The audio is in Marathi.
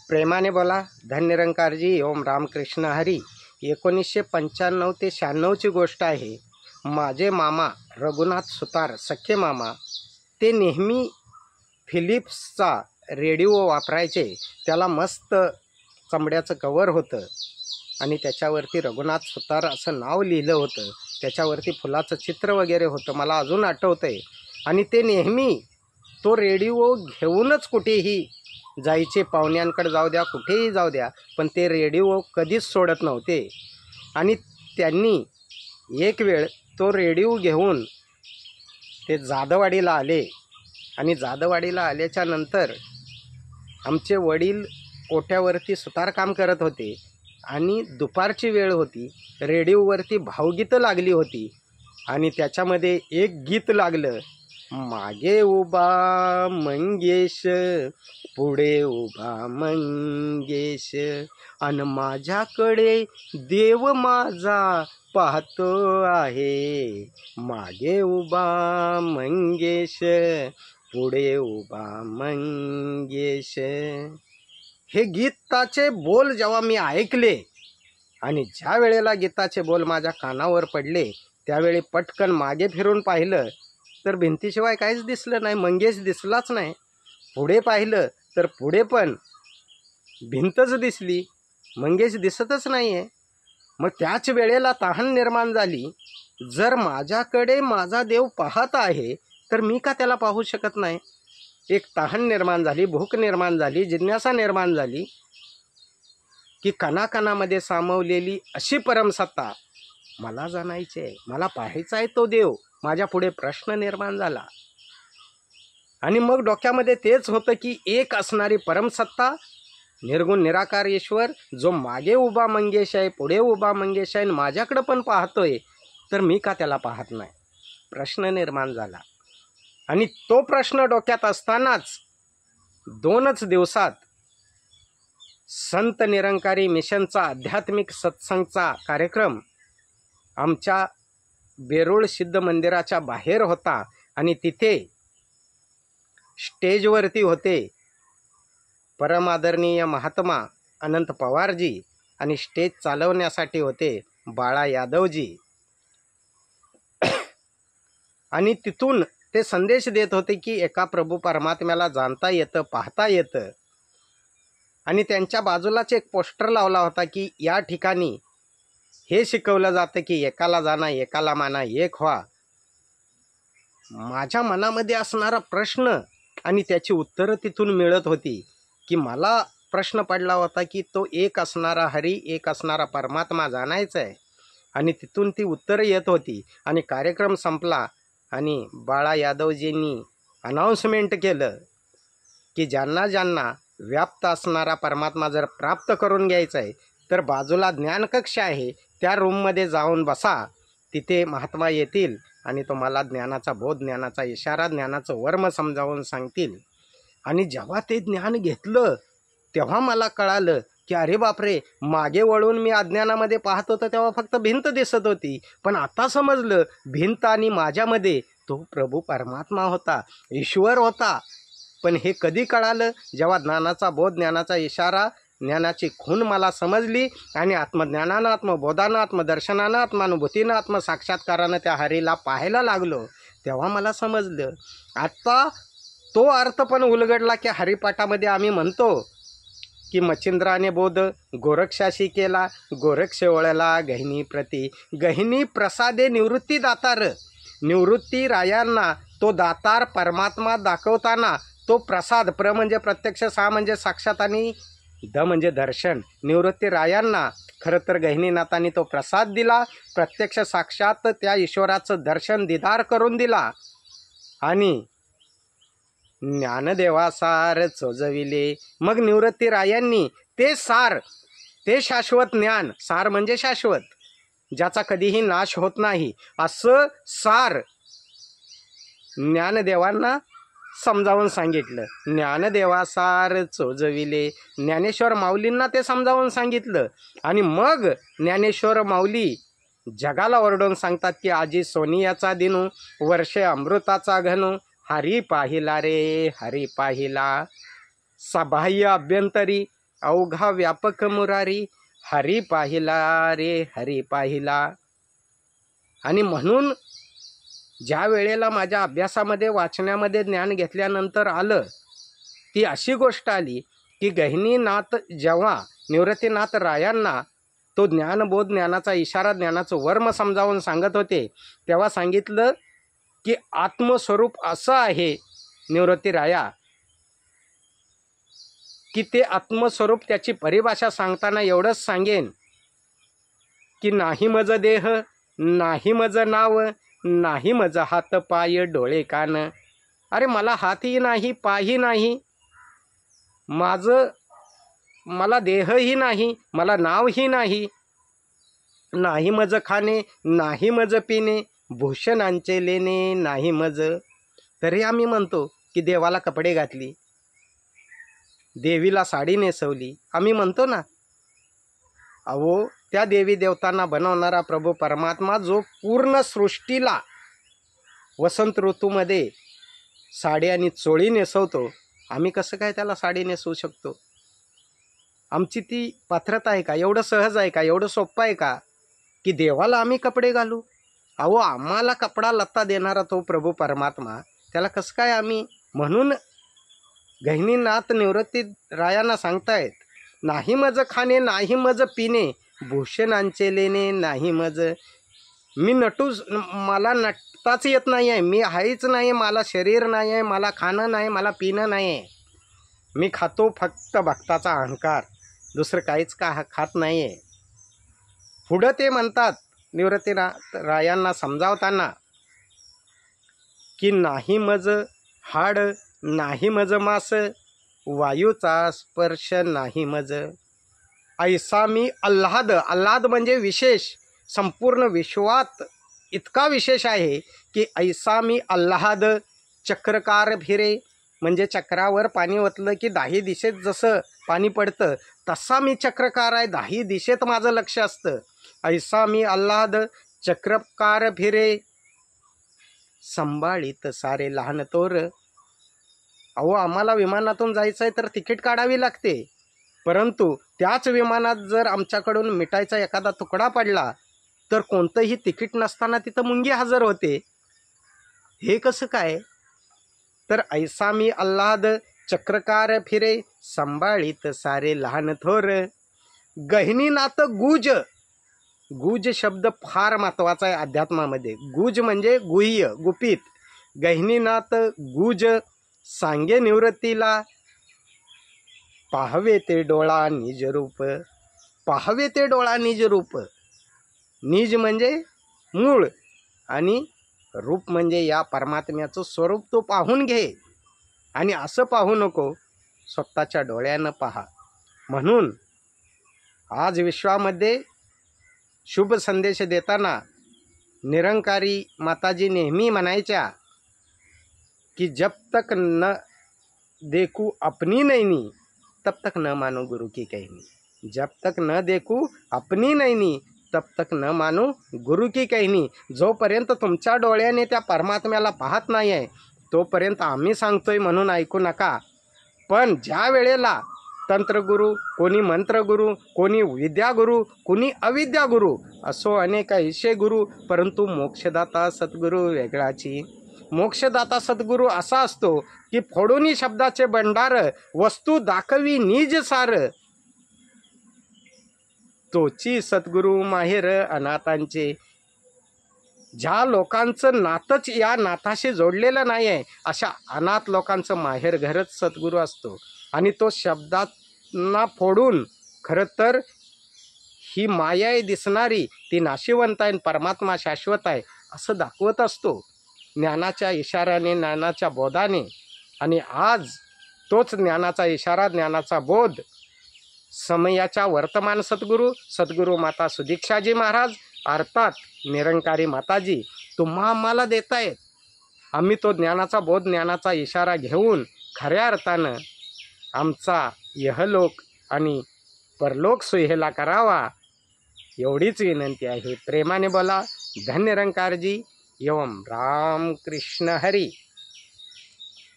प्रेमाने बोला. धननिरंकारजी. ओम रामकृष्ण हरी. 1995 ते 96ची गोष्ट आहे. माझे मामा रघुनाथ सुतार, सख्खे मामा, ते नेहमी फिलिप्सचा रेडिओ वापरायचे. त्याला मस्त चमड्याचं कवर होतं आणि त्याच्यावरती रघुनाथ सुतार असं नाव लिहिलं होतं. त्याच्यावरती फुलाचं चित्र वगैरे होतं, मला अजून आठवतं आहे. आणि ते नेहमी तो रेडिओ घेऊनच कुठेही जायचे, पाहुण्यांकडे जाऊ द्या, कुठेही जाऊ द्या, पण ते रेडिओ कधीच सोडत नव्हते. आणि त्यांनी एक वेळ तो रेडिओ घेऊन ते जाधववाडीला आले. आणि जाधववाडीला आल्याच्या नंतर आमचे वडील ओट्यावरती सुतारकाम करत होते आणि दुपारची वेळ होती. रेडिओवरती भावगीतं लागली होती आणि त्याच्यामध्ये एक गीत लागलं, मागे उभा मंगेश, पुढे उभा मंगेश, अन माझ्याकडे देव माझा पाहतो आहे. मागे उभा मंगेश, पुढे उभा मंगेश. हे गीताचे बोल जेव्हा मी ऐकले आणि ज्या वेळेला गीताचे बोल माझ्या कानावर पडले, त्यावेळी पटकन मागे फिरून पाहिलं तर भिंतीशिवाय काहीच दिसलं नाही, मंगेश दिसलाच नाही. पुढे पाहिलं तर पुढे पण भिंतच दिसली, मंगेश दिसतच नाही आहे. मग त्याच वेळेला तहान निर्माण झाली, जर माझ्याकडे माझा देव पाहत आहे तर मी का त्याला पाहू शकत नाही. एक तहान निर्माण झाली, भूक निर्माण झाली, जिज्ञासा निर्माण झाली की कणाकणामध्ये सामावलेली अशी परमसत्ता मला जाणायची आहे, मला पाहायचा आहे तो देव. माझ्या पुढे प्रश्न निर्माण झाला आणि मग डोक्यामध्ये तेच होतं की एक असणारी परमसत्ता, निर्गुण निराकार ईश्वर, जो मागे उभा मंगेश आहे, पुढे उभा मंगेश आहे, माझ्याकडं पण पाहतोय, तर मी का त्याला पाहत नाही. प्रश्न निर्माण झाला. आणि तो प्रश्न डोक्यात असतानाच 2च दिवसात संत निरंकारी मिशनचा आध्यात्मिक सत्संगचा कार्यक्रम आमच्या बेरूळ सिद्ध मंदिराच्या बाहेर होता. आणि तिथे स्टेजवरती होते परमादरणीय महात्मा अनंत पवारजी आणि स्टेज चालवण्यासाठी होते बाळा यादवजी. आणि तिथून ते संदेश देत होते की एका प्रभू परमात्म्याला जाणता येतं, पाहता येतं. आणि त्यांच्या बाजूलाच एक पोस्टर लावला होता की या ठिकाणी हे शिकवलं जातं की एकाला जाणा, एकाला माना, एक व्हा. माझ्या मनामध्ये असणारा प्रश्न आणि त्याची उत्तरं तिथून मिळत होती की मला प्रश्न पडला होता की तो एक असणारा हरी, एक असणारा परमात्मा जाणायचा आहे. आणि तिथून ती उत्तरं येत होती. आणि कार्यक्रम संपला आणि बाळा यादवजींनी अनाऊन्समेंट केलं की ज्यांना ज्यांना व्याप्त असणारा परमात्मा जर प्राप्त करून घ्यायचा आहे तर बाजूला ज्ञानकक्ष आहे, त्या रूममध्ये जाऊन बसा, तिथे महात्मा येतील आणि तुम्हाला ज्ञानाचा बोध, ज्ञानाचा इशारा, ज्ञानाचं वर्म समजावून सांगतील. आणि जेव्हा ते ज्ञान घेतलं तेव्हा मला कळालं की अरे बापरे, मागे वळून मी अज्ञानामध्ये पाहत होतो तेव्हा फक्त भिंत दिसत होती, पण आता समजलं भिंत आणि माझ्यामध्ये तो प्रभू परमात्मा होता, ईश्वर होता. पण हे कधी कळालं, जेव्हा ज्ञानाचा बोध, ज्ञानाचा इशारा, ज्ञानाची खूण मला समजली आणि आत्मज्ञानानं, आत्मबोधानं, आत्मदर्शनानं, आत्मानुभूतीनं, आत्मसाक्षात्कारानं त्या हरीला पाहायला लागलो, तेव्हा मला समजलं. आत्ता तो अर्थ पण उलगडला की हरिपाठामध्ये आम्ही म्हणतो की मच्छिंद्राने बोध गोरक्षाशी केला, गोरक्ष ओळला गहिनी प्रती, गहिनी प्रसादे निवृत्ती दातार. निवृत्ती रायांना तो दातार परमात्मा दाखवताना तो प्रसाद, प्र म्हणजे प्रत्यक्ष, सा म्हणजे साक्षात आणि द म्हणजे दर्शन. निवृत्ती रायांना खरं तर गहिनीनाथांनी तो प्रसाद दिला, प्रत्यक्ष साक्षात त्या ईश्वराचं दर्शन दीदार करून दिला. आणि ज्ञानदेवासार चोजविले. मग निवृत्ती रायांनी ते सार, ते शाश्वत ज्ञान, सार म्हणजे शाश्वत, ज्याचा कधीही नाश होत नाही, असं सार ज्ञानदेवांना समजावून सांगितलं. ज्ञानदेवासार चोजविले. ज्ञानेश्वर माऊलींना ते समजावून सांगितलं. आणि मग ज्ञानेश्वर माऊली जगाला ओरडून सांगतात की आजी सोनियाचा दिनू, वर्षे अमृताचा घनू, हरी पाहिला रे हरी पाहिला. सबाह्य अभ्यंतरी अवघा व्यापक मुरारी, हरी पाहिला रे हरी पाहिला. आणि म्हणून ज्या वेळेला माझ्या अभ्यासामध्ये वाचण्यामध्ये ज्ञान घेतल्यानंतर आलं, ती अशी गोष्ट आली की गहिनीनाथ जेव्हा निवृत्तीनाथ रायांना तो ज्ञानबोध, ज्ञानाचा इशारा, ज्ञानाचं वर्म समजावून सांगत होते, तेव्हा सांगितलं की आत्मस्वरूप असं आहे निवृत्ती राया, की ते आत्मस्वरूप त्याची परिभाषा सांगताना एवढंच सांगेन की नाही मज देह, नाही मज नाव, नाही मज हात पाय डोळे कान. अरे मला हातही नाही, पायही नाही, मला देहही नाही, मला नावही नाही, नाही मज खाणे, नाही मज पिणे, भूषणांचे लेणे नाही मज. तरी आम्ही म्हणतो की देवाला कपडे घातली, देवीला साडी नेसवली, आम्ही म्हणतो ना. अहो, त्या देवी देवतांना बनवणारा प्रभू परमात्मा जो पूर्ण सृष्टीला वसंत ऋतूमध्ये साडी आणि चोळी नेसवतो, आम्ही कसं काय त्याला साडी नेसवू शकतो? आमची ती पात्रता आहे का? एवढं सहज आहे का? एवढं सोपं आहे का की देवाला आम्ही कपडे घालू? अहो, आम्हाला कपडा लत्ता देणारा तो प्रभू परमात्मा, त्याला कसं काय आम्ही? म्हणून गहिनीनाथ निवृत्ती रायांना सांगतायत, नाही मज खाणे, नाही मज पिणे, भूषणांचे लेणे नाही मज. मी मला नटताच येत नाही आहे, मी आहेच नाही, मला शरीर नाही आहे, मला खाणं नाही, मला पिणं नाही आहे. मी खातो फक्त भक्ताचा अहंकार, दुसरं काहीच खात नाही आहे. पुढं ते म्हणतात निवृत्ती रायांना समजावताना की नाही मज हाड, नाही मज मास, वायूचा स्पर्श नाही मज. ऐसा मी आल्हाद, आल्हाद म्हणजे विशेष, संपूर्ण विश्वात इतका विशेष आहे की ऐसा मी आल्हाद चक्रकार फिरे, म्हणजे चक्रावर पाणी ओतलं की 10 दिशेत जसं पाणी पडतं तसा मी चक्रकार आहे, 10 दिशेत माझं लक्ष असतं. ऐसा मी आल्हाद चक्रकार फिरे, संभाळीत सारे लहान तोर. अहो, आम्हाला विमानातून जायचं आहे तर तिकीट काढावी लागते, परंतु त्याच विमानात जर आमच्याकडून मिठाईचा एखादा तुकडा पडला तर कोणतंही तिकीट नसताना तिथं मुंगी हजर होते. हे कसं काय? तर ऐसा मी आल्हाद चक्रकार फिरे, संभाळीत सारे लहान थोर. गहिनीनाथ गुज, गुज शब्द फार महत्त्वाचा आहे अध्यात्मामध्ये. गुज म्हणजे गुह्य, गुपित. गहिनीनाथ गुज सांगे निवृत्तीला, पाहवे ते डोळा निज रूप. पाहवे ते डोळा निज रूप. निज म्हणजे मूळ आणि रूप म्हणजे या परमात्म्याचं स्वरूप तो पाहून घे. आणि असं पाहू नको, स्वतःच्या डोळ्यानं पहा. म्हणून आज विश्वामध्ये शुभ संदेश देताना निरंकारी माताजी नेहमी म्हणायच्या कि जब तक न देखूं अपनी नैनी तब तक न मानो गुरु की कहनी. जब तक न देखूं अपनी नैनी तब तक न मानो गुरु की कहनी. जोपर्यंत तुमच्या डोळ्याने त्या परमात्म्याला पाहत नाही आहे तोपर्यंत आम्ही सांगतोय म्हणून ऐकू नका. पण ज्या वेळेला तंत्रगुरु, कोणी मंत्रगुरु, कोणी विद्यागुरु, कोणी अविद्यागुरु, असो अनेक ऐशे गुरु, परंतु मोक्षदाता सद्गुरु वेगळाची. मोक्षदाता सद्गुरु असा असतो की फोडोनी शब्दाचे भंडार, वस्तू दाखवी निज सार, तोची सद्गुरु माहेर अनाथांचे. ज्या लोकांचं नातच या नाथाशी जोडलेलं नाही आहे अशा अनाथ लोकांचं माहेर घरच सद्गुरु असतो. आणि तो शब्दांना फोडून खरं तर ही माया आहे दिसणारी ती नाशिवंत आहे, परमात्मा शाश्वत आहे असं दाखवत असतो ज्ञानाच्या इशाऱ्याने, ज्ञानाच्या बोधाने. आणि आज तोच ज्ञानाचा इशारा, ज्ञानाचा बोध समयाच्या वर्तमान सद्गुरू माता सुदीक्षाजी महाराज अर्थात निरंकारी माताजी तुम्हा आम्हाला देतायत. आम्ही तो ज्ञानाचा बोध, ज्ञानाचा इशारा घेऊन खऱ्या अर्थानं आमचा यहलोक आणि परलोक सुहेला करावा एवढीच विनंती आहे. प्रेमाने बोला. धन्य निरंकारजी. एवं राम कृष्ण हरी.